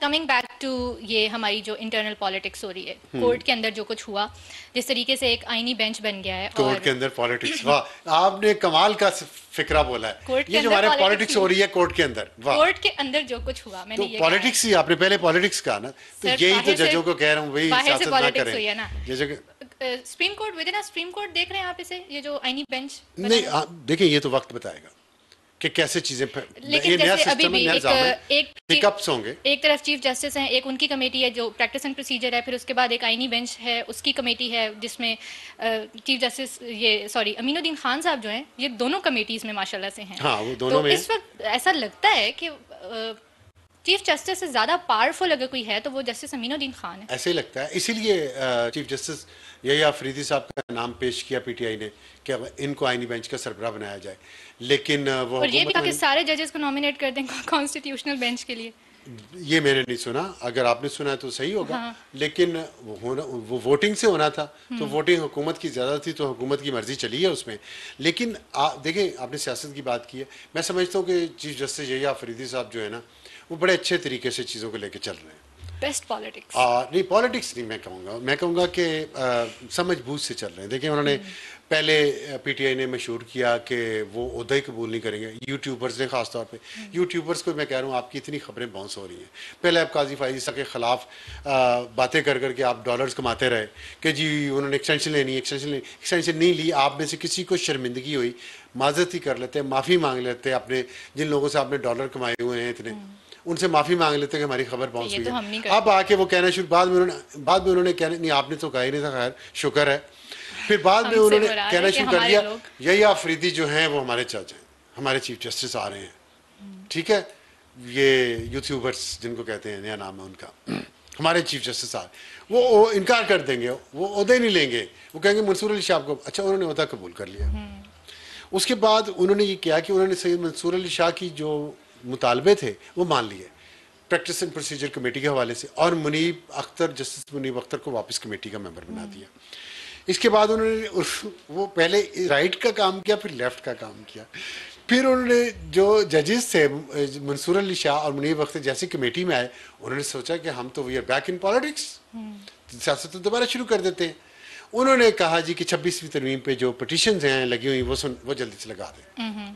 Coming back to ये हमारी जो इंटरनल पॉलिटिक्स हो रही है, कोर्ट के अंदर जो कुछ हुआ, जिस तरीके से एक आईनी बेंच बन गया है कोर्ट और के अंदर पॉलिटिक्स, वाह आपने कमाल का फिक्रा बोला है। कोर्ट के ये जो अंदर हमारे पॉलिटिक्स हो रही है कोर्ट के अंदर, वाह। कोर्ट के अंदर जो कुछ हुआ, मैंने तो ये पॉलिटिक्स ही आपने पहले पॉलिटिक्स कहा ना, तो सर, यही तो बाहर से- जजों को कह रहा हूँ, वही बाहर से सियासत ना पॉलिटिक्स करें हुई है ना। जजों के। Supreme court with in supreme court देख रहे हैं आप इसे, ये जो आईनी बेंच नहीं देखिए, ये तो वक्त बताएगा कि कैसे चीजें लेकिन जैसे अभी भी एक हिकअप्स होंगे। एक तरफ चीफ जस्टिस हैं, एक उनकी कमेटी है जो प्रैक्टिस एंड प्रोसीजर है, फिर उसके बाद एक आईनी बेंच है, उसकी कमेटी है जिसमें चीफ जस्टिस अमीनुद्दीन खान साहब जो हैं, ये दोनों कमेटीज में माशाल्लाह से हैं। हाँ, वो दोनों तो में इस वक्त ऐसा लगता है कि चीफ जस्टिस से ज्यादा पावरफुल अगर कोई है तो वो जस्टिस अमीनुद्दीन खान है। ऐसे ही लगता है, इसीलिए चीफ जस्टिस यही अफरीदी साहब का नाम पेश किया पीटीआई ने कि इनको आईनी बेंच का सरबराह बनाया जाए, लेकिन वो और ये भी कहा कि सारे जजेस को नॉमिनेट कर दें कॉन्स्टिट्यूशनल बेंच के लिए। ये मैंने नहीं सुना, अगर आपने सुना है तो सही होगा। हाँ। लेकिन वो वोटिंग से होना था, तो वोटिंग हुकूमत की ज़्यादा थी तो हुकूमत की मर्जी चली है उसमें। लेकिन देखें, आपने सियासत की बात की है, मैं समझता हूँ कि चीफ जस्टिस यही अफरीदी साहब जो है ना, वो बड़े अच्छे तरीके से चीज़ों को लेके चल रहे हैं। बेस्ट पॉलिटिक्स नहीं, पॉलिटिक्स नहीं मैं कहूँगा कि समझ बूझ से चल रहे हैं। देखिए, उन्होंने पहले पीटीआई ने मशहूर किया कि वो ओहदा ही कबूल नहीं करेंगे, यूट्यूबर्स ने खास तौर पे। यूट्यूबर्स को मैं कह रहा हूँ, आपकी इतनी खबरें बाउंस हो रही हैं। पहले आप काजी फाइज ईसा के ख़िलाफ़ बातें कर करके आप डॉलर्स कमाते रहे कि जी उन्होंने एक्सटेंशन लेनी, एक्सटेंशन नहीं ली। आप में से किसी को शर्मिंदगी हुई, माजरत ही कर लेते, माफ़ी मांग लेते, अपने जिन लोगों से आपने डॉलर कमाए हुए हैं इतने, उनसे माफ़ी मांग लेते कि हमारी खबर बाउंस हुई है। अब आके वो कहना शुरू, बाद में उन्होंने कहना नहीं, आपने तो कहा ही नहीं था, खैर शुक्र है। फिर बाद में उन्होंने कहना शुरू कर दिया, यही अफरीदी जो हैं वो हमारे जज हैं, हमारे चीफ जस्टिस आ रहे हैं, ठीक है, ये यूट्यूबर्स जिनको कहते हैं, नया नाम है उनका, हमारे चीफ जस्टिस आ रहे। वो इनकार कर देंगे, वो ओहदे नहीं लेंगे, वो कहेंगे मंसूर अली शाह को। अच्छा, उन्होंने ओहदा कबूल कर लिया। उसके बाद उन्होंने ये किया कि उन्होंने सैयद मंसूर अली शाह की जो मुतालबे थे वो मान लिए प्रैक्टिस एंड प्रोसीजर कमेटी के हवाले से, और मुनीब अख्तर, जस्टिस मुनीब अख्तर को वापस कमेटी का मेंबर बना दिया। इसके बाद उन्होंने वो पहले राइट का काम किया, फिर लेफ्ट का काम किया। फिर उन्होंने जो जजेस थे मंसूर अली शाह और मुनीब अख्तर जैसी कमेटी में आए, उन्होंने सोचा कि हम तो we are back in politics, सियासत तो दोबारा शुरू कर देते हैं। उन्होंने कहा जी कि 26वीं तरमीम पे जो पटिशन्स हैं लगी हुई वो जल्दी से लगा दें।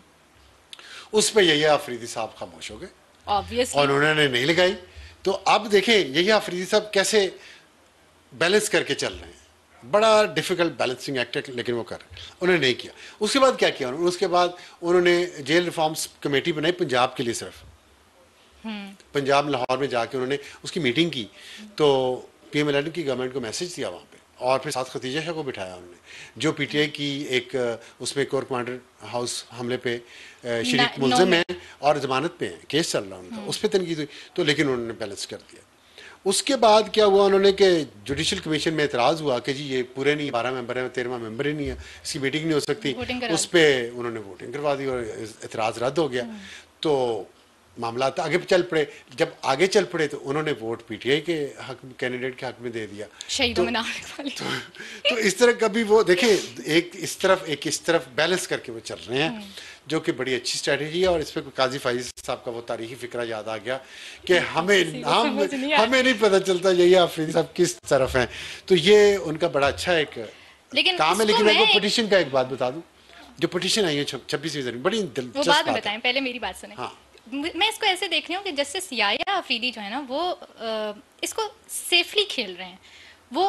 उस पर यही अफरीदी साहब खामोश हो गए और उन्होंने नहीं लगाई। तो अब देखें यही अफरीदी साहब कैसे बैलेंस करके चल रहे हैं, बड़ा डिफिकल्ट बैलेंसिंग एक्ट है, लेकिन वो कर रहे हैं। उन्होंने नहीं किया। उसके बाद क्या किया उन्होंने? उसके बाद उन्होंने जेल रिफॉर्म्स कमेटी बनाई पंजाब के लिए, सिर्फ पंजाब लाहौर में जाके उन्होंने उसकी मीटिंग की, तो पीएमएलएन की गवर्नमेंट को मैसेज दिया वहाँ पे, और फिर साथ खतीजा शाह को बिठाया उन्होंने, जो पीटीआई की एक उसमें कोर कमांडर हाउस हमले पे शरीक मुल्ज़िम है और जमानत पे हैं, केस चल रहा है उनका, उस पर तनकीद हुई, तो लेकिन उन्होंने बैलेंस कर दिया। उसके बाद क्या हुआ, उन्होंने कि जुडिशल कमीशन में एतराज़ हुआ कि जी ये पूरे नहीं, 12 मेंबर हैं, 13वां मेंबर ही नहीं है, इसकी मीटिंग नहीं हो सकती। उस पर उन्होंने वोटिंग करवा दी और एतराज़ रद्द हो गया। तो मामला आगे चल पड़े। जब आगे चल पड़े तो उन्होंने वोट पीटीआई के हक, कैंडिडेट के हक में दे दिया। तो इस तरह कभी वो देखें, एक इस तरफ बैलेंस करके वो चल रहे हैं, जो कि बड़ी अच्छी स्ट्रेटजी है। और इस पर काजी फाइज साहब का वो तारीखी फिक्रा याद आ गया कि हमें नहीं पता चलता यही अफरीदी साहब किस तरफ हैं। तो ये उनका बड़ा अच्छा एक काम है। लेकिन मैं पिटीशन का एक बात बता दूं, जो पिटीशन आई है 26वीं, बड़ी दिलचस्प बात है। पहले मेरी बात सुने। हाँ। मैं इसको ऐसे देख रही हूँ कि जस्टिस याया अफरीदी जो है ना, वो इसको सेफली खेल रहे हैं, वो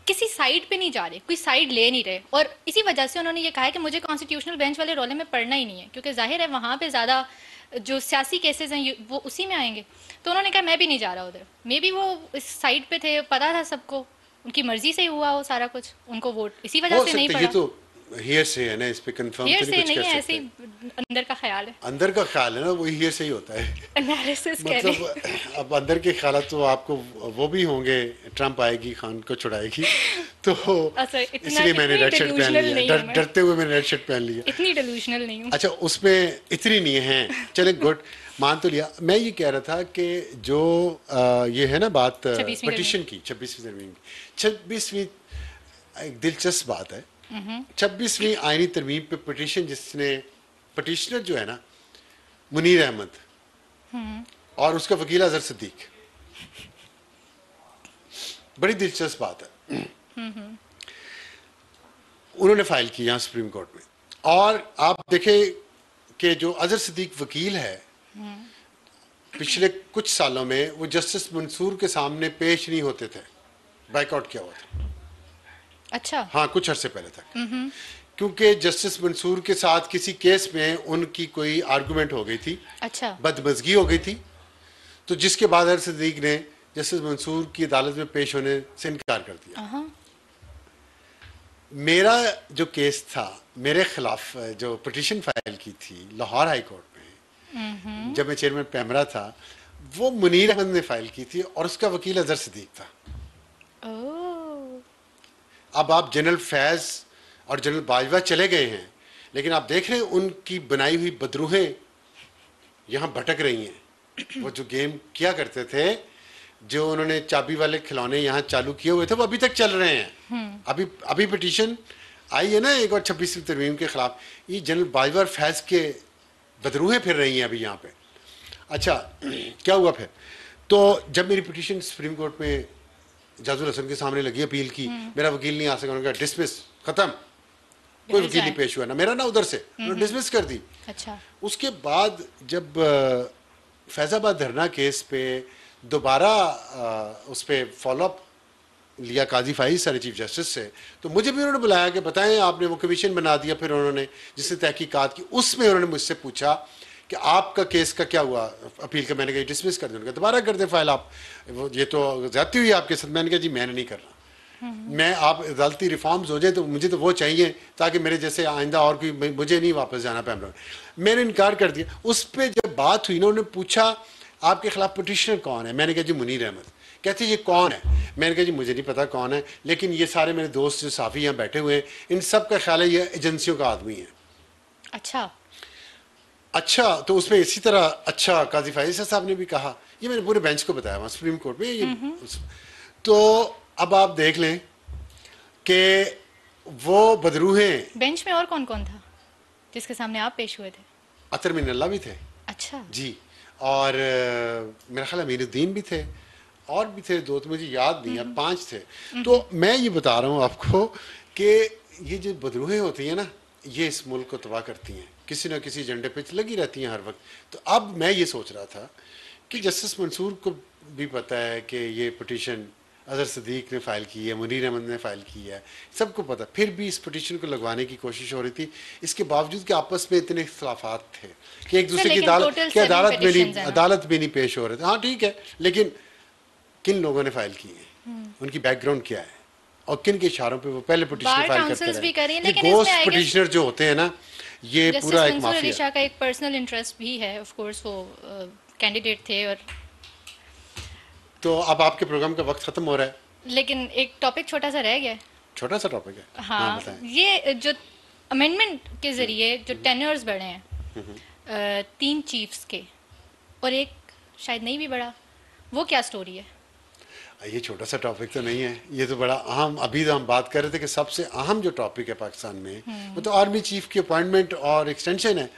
किसी साइड पे नहीं जा रहे, कोई साइड ले नहीं रहे। और इसी वजह से उन्होंने ये कहा है कि मुझे कॉन्स्टिट्यूशनल बेंच वाले रोले में पढ़ना ही नहीं है, क्योंकि जाहिर है वहाँ पे ज़्यादा जो सियासी केसेस हैं वो उसी में आएंगे। तो उन्होंने कहा मैं भी नहीं जा रहा उधर। मे बी वो इस साइड पे थे, पता था सबको, उनकी मर्जी से ही हुआ हो सारा कुछ, उनको वोट इसी वजह से नहीं पड़ा। हियर से है ना, इस पे कंफर्म तो नहीं कुछ कर सकते। अंदर का ख्याल है, अंदर का ख्याल है ना, वही हियर से ही होता है। एनालिसिस मतलब अब अंदर के ख्याल तो आपको वो भी होंगे, ट्रम्प आएगी खान को छुड़ाएगी, तो इसलिए मैंने रेड शर्ट पहन लिया, डरते हुए मैंने रेड शर्ट पहन लिया। इतनी डिल्यूशनल नहीं हूं। अच्छा, उसमें इतनी नहीं है, चले गुड, मान तो लिया। मैं ये कह रहा था कि जो ये है ना बात पटिशन की, 26वीं तरमीम की, 26वीं एक दिलचस्प बात है। 26वीं आईनी तरमीम पे पिटीशन, जिसने पिटीशनर जो है ना मुनीर अहमद और उसका वकील अजहर सिद्दीक, बड़ी दिलचस्प बात है। उन्होंने फाइल की यहाँ सुप्रीम कोर्ट में, और आप देखें कि जो अजहर सिद्दीक वकील है, पिछले कुछ सालों में वो जस्टिस मंसूर के सामने पेश नहीं होते थे, बाइकआउट किया हुआ था। अच्छा। हाँ, कुछ अरसे पहले तक, क्योंकि जस्टिस मंसूर के साथ किसी केस में उनकी कोई आर्गुमेंट हो गई थी, अच्छा। बदमजगी हो गई थी, तो जिसके बाद अजहर सिद्दीक ने जस्टिस मंसूर की अदालत में पेश होने से इनकार कर दिया। मेरा जो केस था, मेरे खिलाफ जो पिटीशन फाइल की थी लाहौर हाई कोर्ट में, जब मैं चेयरमैन पैमरा था, वो मुनीर अहमद ने फाइल की थी और उसका वकील अजहर सिद्दीक था। अब आप जनरल फैज और जनरल बाजवा चले गए हैं, लेकिन आप देख रहे हैं उनकी बनाई हुई बदरूहें यहाँ भटक रही हैं। वो जो गेम किया करते थे, जो उन्होंने चाबी वाले खिलौने यहाँ चालू किए हुए थे, वो अभी तक चल रहे हैं। अभी पिटीशन आई है ना एक और 26वीं तरमीम के खिलाफ, ये जनरल बाजवा और फैज के बदरूहें फिर रही हैं अभी यहाँ पे। अच्छा, क्या हुआ फिर? तो जब मेरी पिटीशन सुप्रीम कोर्ट में जाजुल हसन के सामने लगी, अपील की, मेरा वकील नहीं आ सका, उन्होंने कहा डिसमिस, खत्म, कोई वकील नहीं पेश हुआ, ना मेरा ना उधर से, उन्होंने डिसमिस कर दी। अच्छा। उसके बाद जब फैजाबाद धरना केस पे दोबारा उस पर फॉलोअप लिया काजी फाइज सारे चीफ जस्टिस से, तो मुझे भी उन्होंने बुलाया कि बताएं, आपने वो कमीशन बना दिया, फिर उन्होंने जिससे तहकीकात की, उसमें उन्होंने मुझसे पूछा कि आपका केस का क्या हुआ अपील का। मैंने कहा डिसमिस कर दें, दोबारा कर दे फाइल आप, वो ये तो ज्यादती हुई आपके साथ। मैंने कहा जी मैंने नहीं करना, मैं आप अदालती रिफॉर्म्स हो जाए तो मुझे तो वो चाहिए ताकि मेरे जैसे आइंदा और कोई, मुझे नहीं वापस जाना पैमरा। मैंने इनकार कर दिया। उस पर जब बात हुई ना, उन्होंने पूछा आपके खिलाफ पिटिशनर कौन है, मैंने कहा जी मुनीर अहमद। कहते ये कौन है? मैंने कहा जी मुझे नहीं पता कौन है, लेकिन ये सारे मेरे दोस्त जो साफ़ी यहाँ बैठे हुए हैं, इन सब का ख्याल है ये एजेंसियों का आदमी है। अच्छा, तो उसमें इसी तरह अच्छा काजी फाइज साहब ने भी कहा, ये मैंने पूरे बेंच को बताया वहाँ सुप्रीम कोर्ट में ये। तो अब आप देख लें कि वो बदरूहें। बेंच में और कौन कौन था जिसके सामने आप पेश हुए थे? अतर मिनल्ला भी थे। अच्छा जी, और मेरा ख्याल अमीरुद्दीन भी थे, और भी थे दो, तो मुझे याद नहीं है, 5 थे। तो मैं ये बता रहा हूँ आपको कि ये जो बदरूहें होती हैं ना, ये इस मुल्क को तबाह करती हैं, किसी न किसी एजेंडे पे लगी रहती हैं हर वक्त। तो अब मैं ये सोच रहा था कि जस्टिस मंसूर को भी पता है कि ये पिटीशन अजहर सिद्दीक ने फाइल की है, मुनीर अहमद ने फाइल की है, सबको पता, फिर भी इस पिटीशन को लगवाने की कोशिश हो रही थी, इसके बावजूद कि आपस में इतने इख्तलाफात थे कि एक दूसरे की अदालत में नहीं पेश हो रहे थे। हाँ ठीक है, लेकिन किन लोगों ने फाइल की है, उनकी बैकग्राउंड क्या है, और किन के इशारों पे वो पहले पिटीशन फाइल करते हैं। गोस्ट पिटीशनर जो होते हैं ना, ये पूरा एक माफिया का एक पर्सनल इंटरेस्ट भी है, ऑफ कोर्स वो कैंडिडेट थे। और तो अब आपके प्रोग्राम का वक्त खत्म हो रहा है, लेकिन एक टॉपिक छोटा सा रह गया है। छोटा सा टॉपिक है? हाँ, ये जो अमेंडमेंट के जरिए जो टेन्योर्स बढ़े हैं 3 चीफ्स के, और एक शायद नहीं भी बढ़ा, वो क्या स्टोरी है? ये छोटा सा टॉपिक तो नहीं है, ये तो बड़ा अहम, अभी तो हम बात कर रहे थे कि सबसे अहम जो टॉपिक है पाकिस्तान में वो तो आर्मी चीफ की अपॉइंटमेंट और एक्सटेंशन है।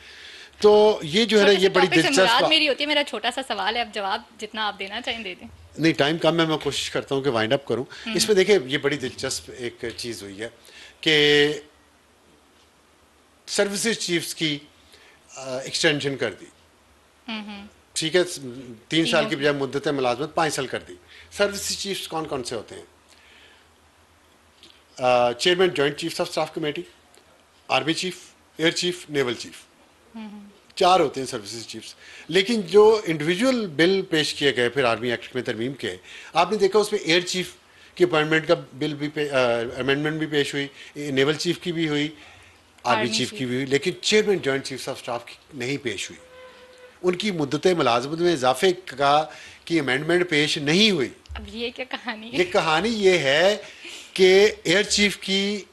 तो ये जो है ना, ये बड़ी दिलचस्प मेरी होती है, मेरा छोटा सा सवाल है, अब जवाब जितना आप देना चाहें दे दें। नहीं, टाइम कम है, मैं कोशिश करता हूँ कि वाइंड अप करूँ। इसमें देखिए ये बड़ी दिलचस्प एक चीज़ हुई है कि सर्विसेज चीफ्स की एक्सटेंशन कर दी, ठीक है, 3 साल की बजाय मुद्दत मुलाजमत 5 साल कर दी। सर्विसेज चीफ्स कौन कौन से होते हैं? Chairman joint chiefs of staff committee, army chief, air chief, naval chief, 4 होते हैं सर्विसेज चीफ्स। लेकिन जो इंडिविजुअल बिल पेश किए गए फिर आर्मी एक्ट में तरमीम के, आपने देखा उसमें एयर चीफ की अपॉइंटमेंट का बिल भी अमेंडमेंट भी पेश हुई, नेवल चीफ की भी हुई, आर्मी चीफ की भी हुई, लेकिन chairman joint chiefs of staff की नहीं पेश हुई। उनकी मुद्दत मुलाजमत में इजाफे का की अमेंडमेंट पेश नहीं हुई। अब ये क्या कहानी है? ये कहानी ये है कि एयर चीफ की,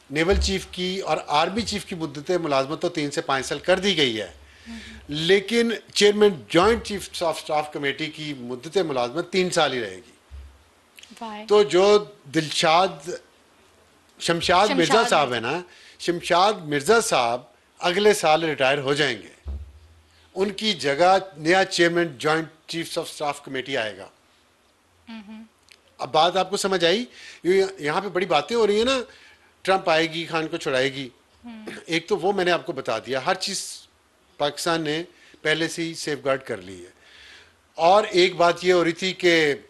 नेवल चीफ की और आर्मी चीफ की मुद्दत मुलाजमत तो 3 से 5 साल कर दी गई है, लेकिन chairman joint chief of staff committee की मुद्दत मुलाजमत 3 साल ही रहेगी। तो जो शमशाद मिर्जा साहब है ना, शमशाद मिर्जा साहब अगले साल रिटायर हो जाएंगे, उनकी जगह नया chairman joint chiefs of staff committee आएगा। अब बात आपको समझ आई? यहाँ पे बड़ी बातें हो रही है ना, ट्रंप आएगी, खान को छुड़ाएगी। एक तो वो मैंने आपको बता दिया, हर चीज पाकिस्तान ने पहले से ही सेफ गार्ड कर ली है। और एक बात ये हो रही थी कि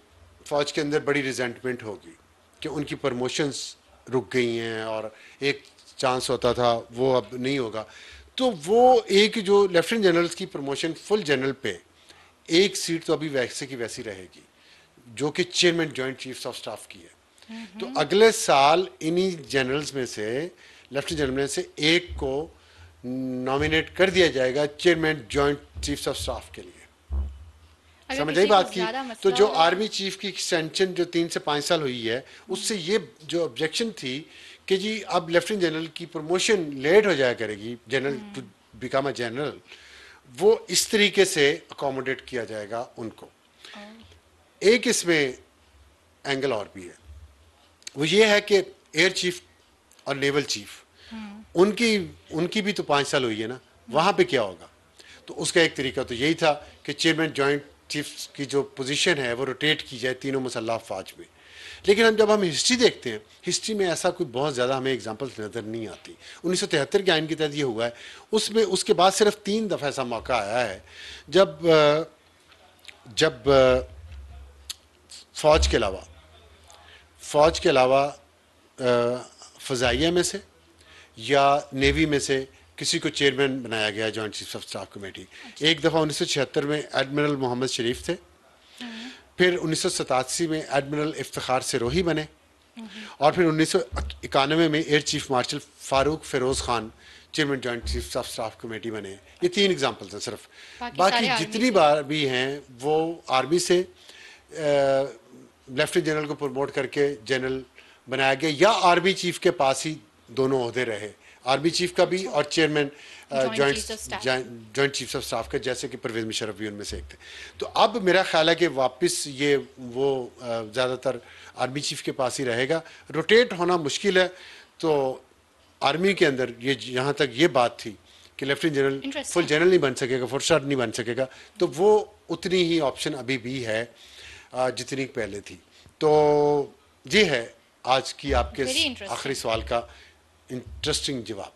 फौज के अंदर बड़ी रिजेंटमेंट होगी कि उनकी प्रमोशंस रुक गई हैं और एक चांस होता था वो अब नहीं होगा। तो वो एक जो लेफ्टिनेंट जनरल्स की प्रमोशन फुल जनरल पे, एक सीट तो अभी वैसे की वैसी रहेगी जो कि chairman joint chiefs of staff की है। तो अगले साल इन्हीं जनरल्स में से, लेफ्टिनेंट जनरल में से एक को नॉमिनेट कर दिया जाएगा chairman joint chiefs of staff के लिए। अगर समझ आई किसी को बात की? ज्यादा तो मसला जो होगा। आर्मी चीफ की एक्सटेंशन जो 3 से 5 साल हुई है, उससे ये जो ऑब्जेक्शन थी कि जी अब लेफ्टिनेंट जनरल की प्रमोशन लेट हो जाया करेगी, general to become a general, वो इस तरीके से अकोमोडेट किया जाएगा उनको। एक इसमें एंगल और भी है, वो ये है कि एयर चीफ और नेवल चीफ उनकी उनकी भी तो 5 साल हुई है ना, वहां पे क्या होगा? तो उसका एक तरीका तो यही था कि चेयरमैन जॉइंट चीफ्स की जो पोजीशन है वो रोटेट की जाए तीनों मुसल्लह अफवाज में। लेकिन जब हम हिस्ट्री देखते हैं, हिस्ट्री में ऐसा कोई बहुत ज़्यादा हमें एग्जांपल्स नज़र नहीं आती। 1973 के आइन के तहत ये हुआ है, उसमें उसके बाद सिर्फ 3 दफ़ा ऐसा मौका आया है जब जब फ़ौज के अलावा फ़ज़ाइया में से या नेवी में से किसी को चेयरमैन बनाया गया joint chiefs of staff committee. एक दफ़ा 1976 में एडमिरल मोहम्मद शरीफ थे, फिर 1987 में एडमिरल इफ्तिखार सिरोही बने, और फिर 1991 में air chief marshal Farooq Feroze Khan chairman joint chiefs of staff committee बने। ये 3 एग्जांपल्स हैं सिर्फ। बाकी जितनी बार भी हैं वो आर्मी से लेफ्टिनेंट जनरल को प्रमोट करके जनरल बनाया गया, या आर्मी चीफ के पास ही दोनों ओहदे रहे, आर्मी चीफ का भी और chairman joint chiefs of staff का, जैसे कि परवेज मुशर्रफ भी उनमें से एक थे। तो अब मेरा ख्याल है कि वापस ये वो ज़्यादातर आर्मी चीफ के पास ही रहेगा, रोटेट होना मुश्किल है। तो आर्मी के अंदर ये जहाँ तक ये बात थी कि लेफ्टिनेंट जनरल फुल जनरल नहीं बन सकेगा, फुल स्टार नहीं बन सकेगा, तो वो उतनी ही ऑप्शन अभी भी है जितनी पहले थी। तो ये है आज की आपके आखिरी सवाल का इंटरेस्टिंग जवाब।